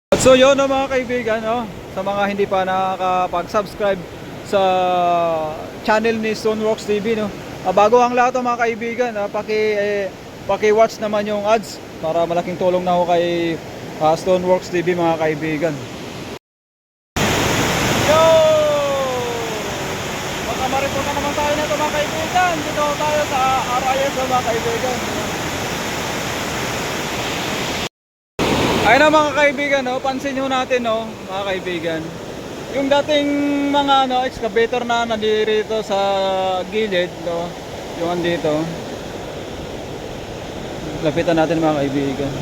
At so yun no, mga kaibigan, no? Sa mga hindi pa nakakapag-subscribe sa channel ni Stoneworks TV, no? Bago ang lahat mga kaibigan, paki-watch naman yung ads para malaking tulong na ho kay Stoneworks TV mga kaibigan. Yo! Makamarito na naman tayo nito mga kaibigan. Dito tayo sa RIS mga kaibigan. Ayun na mga kaibigan, no? Pansin nyo natin, no, mga kaibigan, yung dating mga excavator na nandito sa gilid, no, yung andito. Lapitan natin mga kaibigan.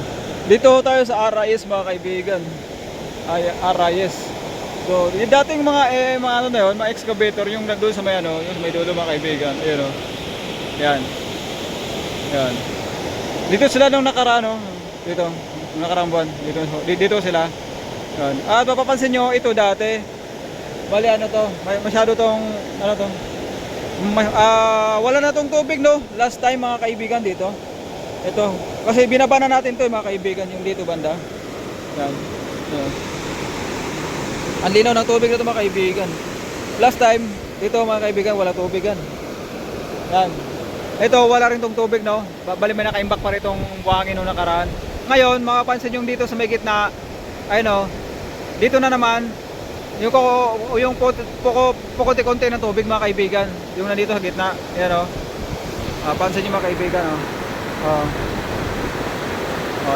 Dito tayo sa RIS mga kaibigan. Ay, RIS. So, yung dating mga na yun, mga excavator, yung nandun sa may yung sa may dulo mga kaibigan. Ayun, no. Yan. Yan. Dito sila nung nakaraan, no. Dito. Nakarang buwan dito sila. Yan. At mapapansin nyo, ito dati bali to, masyado tong wala na tong tubig, no, last time mga kaibigan dito. Ito kasi binaba na natin to mga kaibigan, yung dito banda. Yan. Yan. Ang linaw ng tubig na to mga kaibigan. Last time dito mga kaibigan wala tubigan. Yan. Ito wala rin tong tubig, no, bali may nakaimbak pa rin tong buhangin nung nakaraan. Ngayon, makapansin yung dito sa may gitna, dito na naman, yung pukunti-kunti ng tubig mga kaibigan, yung nandito sa gitna, yan o. Pansin nyo mga kaibigan, o.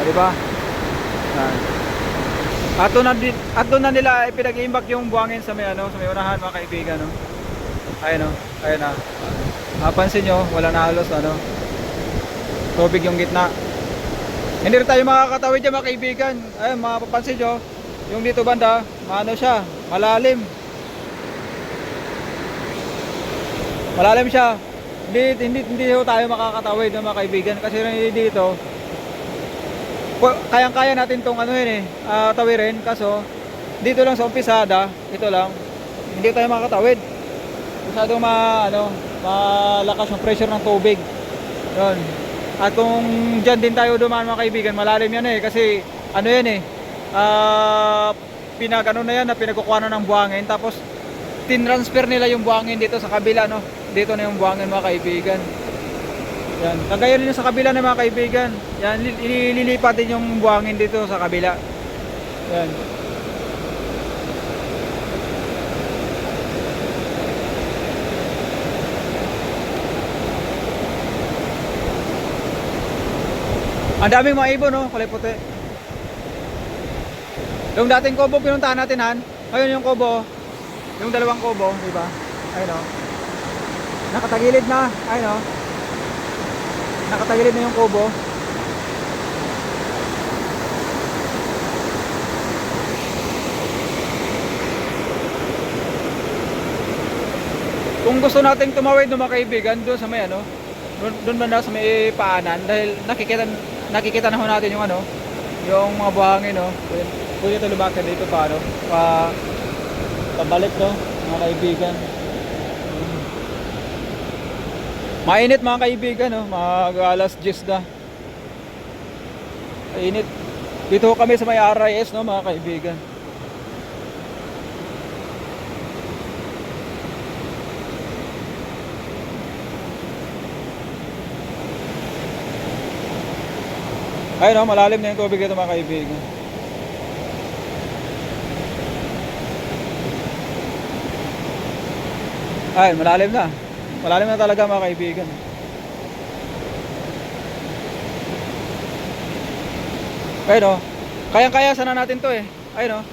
Diba? Yan. At doon na nila pinag-iimbak yung buhangin sa may unahan mga kaibigan, o. Ayun o, ayun na. Pansin nyo, wala na halos, tubig yung gitna. Hindi rin tayo makakatawid dyan mga kaibigan. Ayun, mapapansin nyo, yung dito banda, siya, malalim. Malalim siya. Hindi tayo makakatawid mga kaibigan. Kasi dito, kayang-kaya natin tong tawirin. Kaso, dito lang sa umpisada, ito lang, hindi tayo makakatawid. Masyadong malakas yung pressure ng tubig. Yun. At kung dyan din tayo dumaan mga kaibigan, malalim yan kasi pinagkukuha na ng buhangin, tapos tinransfer nila yung buhangin dito sa kabila, no. Dito na yung buhangin mga kaibigan. Yan. Kagaya rin sa kabila na mga kaibigan. Yan, ililipat din yung buhangin dito sa kabila. Yan. Ang daming mga ibon, no, kulay puti. Yung dating kubo pinuntahan natin, ngayon yung kubo, yung dalawang kubo, di ba? Ayun, no. Nakatagilid na, ayun, no. Nakatagilid na yung kubo. Kung gusto nating tumawid ng mga kaibigan doon sa may doon banda sa may paanan, dahil nakikita na ho natin yung yung mga buhangin, no. Pwede ito lumakad dito pabalik, no, mga kaibigan. Mainit mga kaibigan, no, mag alas 10 na. Mainit. Dito kami sa may RIS, no, mga kaibigan. Ayun, no, malalim na yung tubig dito mga kaibigan. Ayun, malalim na. Malalim na talaga mga kaibigan. Ayun, no. Kayang-kaya sana natin to Ayun, no.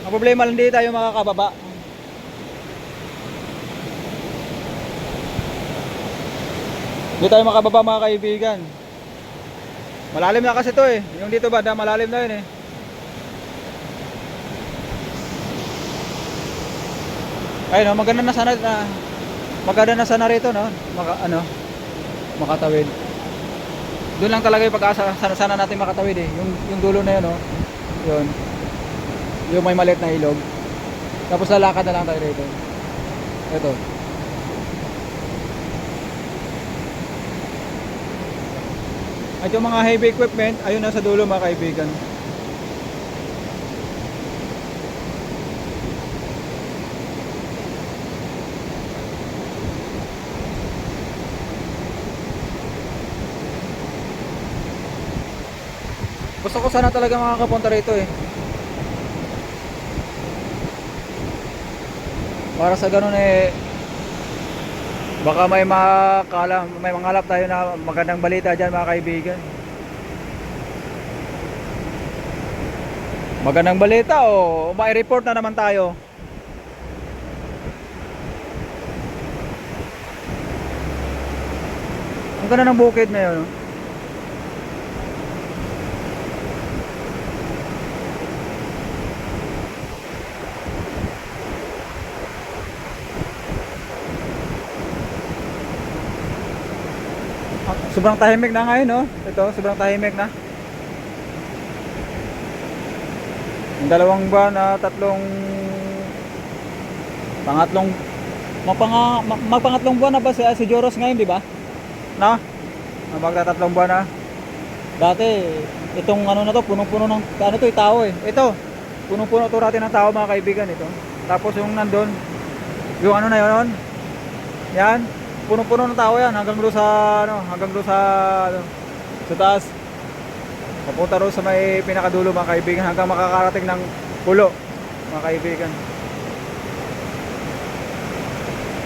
Ang problema lang, hindi tayo makakababa. Hindi tayo makababa mga kaibigan. Malalim na kasi to yung dito banda malalim na yun Ayun, no, maganda na sana rito, no, makatawid. Doon lang talaga yung pag-asa, sana natin makatawid yung dulo na yun, no. Yun, yung may maliit na ilog, tapos lalakad na lang tayo rito. Ito. At yung mga heavy equipment, ayun nasa dulo mga kaibigan. Gusto ko sana talaga makakapunta rito eh. Para sa ganun eh, baka may mangalap tayo na magandang balita dyan mga kaibigan. Magandang balita o may report na naman tayo. Ang ganda ng bukid na yun, no? Sobrang tahimik na ngayon, no? Ito, sobrang tahimik na. Yung dalawang buwan na magpangatlong buwan na ba si Joros ngayon, di ba? Na? Magtatatlong buwan na. Dati, itong ano na to, punong-puno ng ano to, tao eh. Ito, punong-puno to natin ng tao mga kaibigan ito. Tapos yung nandun, yung ano na yun, yan, punong-puno ng tao yan hanggang doon sa sa taas. Papunta ro sa may pinakadulo mga kaibigan hanggang makakarating ng pulo mga kaibigan.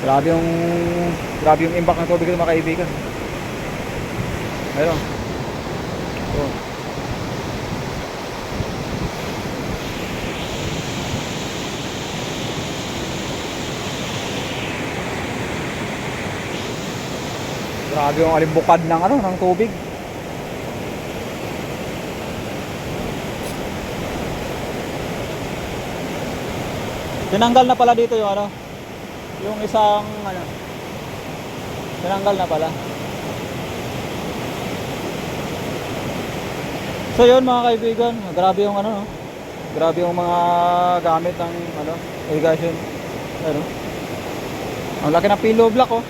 Grabe yung impact ng tubig mga kaibigan. Ayun. Oh. Grabe yung alimbukad ng tubig. Tinanggal na pala dito yung yung isang tinanggal na pala. So yun mga kaibigan, grabe yung grabe yung mga gamit ng irrigation. Ang laki ng pillow block oh.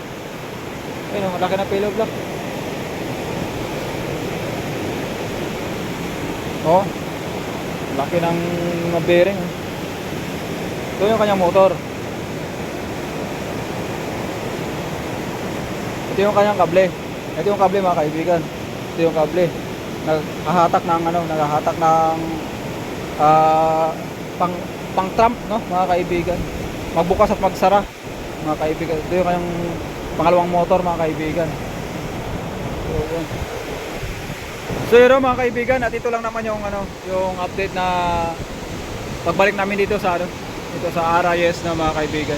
Ayun, ang laki ng pillow block. Oh. Laki ng bearing. Ito yung kanyang motor. Ito yung kanyang kable. Ito yung kable mga kaibigan. Ito yung kable. Naghahatak ng pang trump no mga kaibigan. Magbukas at magsara mga kaibigan. Ito yung kanyang pangalawang motor mga kaibigan. So yun mga kaibigan, at ito lang naman yung yung update na pagbalik namin dito sa dito sa RIS na mga kaibigan.